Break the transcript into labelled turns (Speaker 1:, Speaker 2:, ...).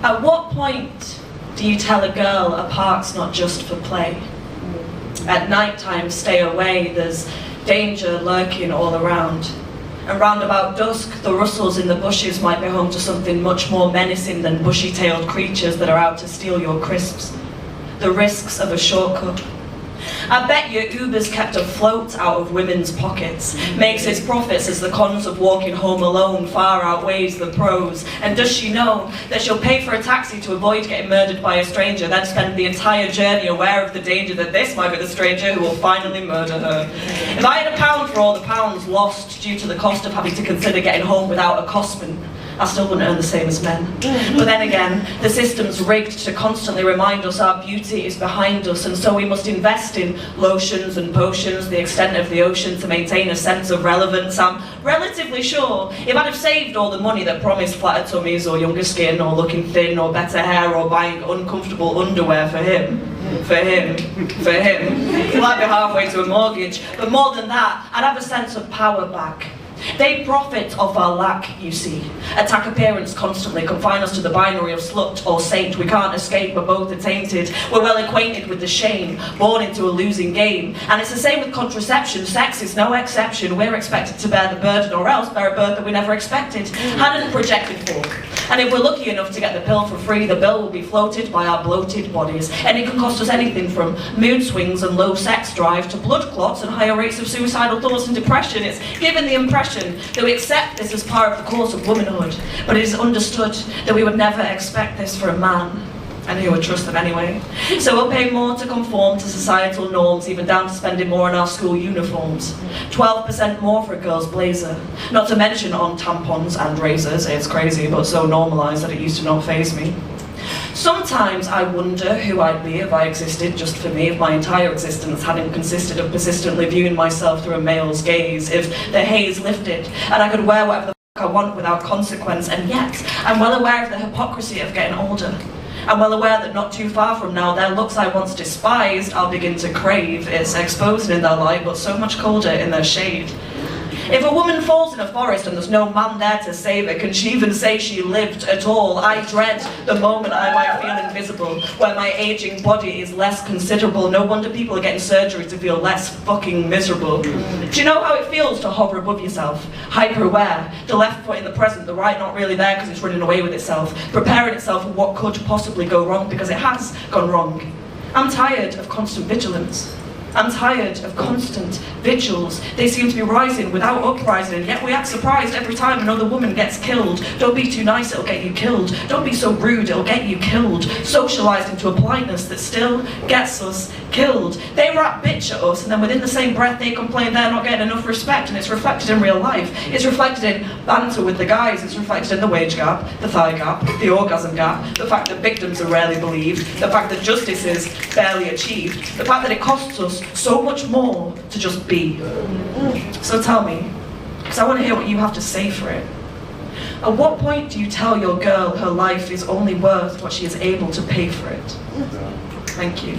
Speaker 1: At what point do you tell a girl a park's not just for play? At night time, stay away, there's danger lurking all around. And round about dusk, the rustles in the bushes might be home to something much more menacing than bushy-tailed creatures that are out to steal your crisps. The risks of a shortcut. I bet your Uber's kept afloat out of women's pockets, makes its profits as the cons of walking home alone far outweighs the pros. And does she know that she'll pay for a taxi to avoid getting murdered by a stranger, then spend the entire journey aware of the danger that this might be the stranger who will finally murder her? If I had £1 for all the pounds lost due to the cost of having to consider getting home without a costman, I still wouldn't earn the same as men. But then again, the system's rigged to constantly remind us our beauty is behind us, and so we must invest in lotions and potions, the extent of the ocean, to maintain a sense of relevance. I'm relatively sure if I'd have saved all the money that promised flatter tummies or younger skin or looking thin or better hair or buying uncomfortable underwear for him, well, I'd be halfway to a mortgage. But more than that, I'd have a sense of power back. They profit off our lack, you see. Attack appearance constantly, confine us to the binary of slut or saint. We can't escape, we're both attainted. We're well acquainted with the shame, born into a losing game. And it's the same with contraception. Sex is no exception. We're expected to bear the burden, or else bear a burden that we never expected, hadn't projected for. And if we're lucky enough to get the pill for free, the bill will be floated by our bloated bodies. And it can cost us anything from mood swings and low sex drive to blood clots and higher rates of suicidal thoughts and depression. It's given the impression that we accept this as part of the course of womanhood, but it is understood that we would never expect this for a man, and who would trust them anyway. So we'll pay more to conform to societal norms, even down to spending more on our school uniforms. 12% more for a girl's blazer, not to mention on tampons and razors. It's crazy, but so normalised that it used to not faze me. Sometimes I wonder who I'd be if I existed just for me, if my entire existence hadn't consisted of persistently viewing myself through a male's gaze, if the haze lifted and I could wear whatever the fuck I want without consequence. And yet, I'm well aware of the hypocrisy of getting older. I'm well aware that not too far from now, their looks I once despised, I'll begin to crave. It's exposing in their light, but so much colder in their shade. If a woman falls in a forest and there's no man there to save her, can she even say she lived at all? I dread the moment I might feel invisible, where my aging body is less considerable. No wonder people are getting surgery to feel less fucking miserable. Do you know how it feels to hover above yourself? Hyperware, the left foot in the present, the right not really there because it's running away with itself, preparing itself for what could possibly go wrong because it has gone wrong. I'm tired of constant vigilance. I'm tired of constant vigils. They seem to be rising without uprising, and yet we act surprised every time another woman gets killed. Don't be too nice, it'll get you killed. Don't be so rude, it'll get you killed. Socialised into a politeness that still gets us killed. They rap bitch at us, and then within the same breath they complain they're not getting enough respect, and it's reflected in real life. It's reflected in banter with the guys, it's reflected in the wage gap, the thigh gap, the orgasm gap, the fact that victims are rarely believed, the fact that justice is barely achieved, the fact that it costs us so much more to just be. So tell me, because I want to hear what you have to say for it. At what point do you tell your girl her life is only worth what she is able to pay for it? Thank you.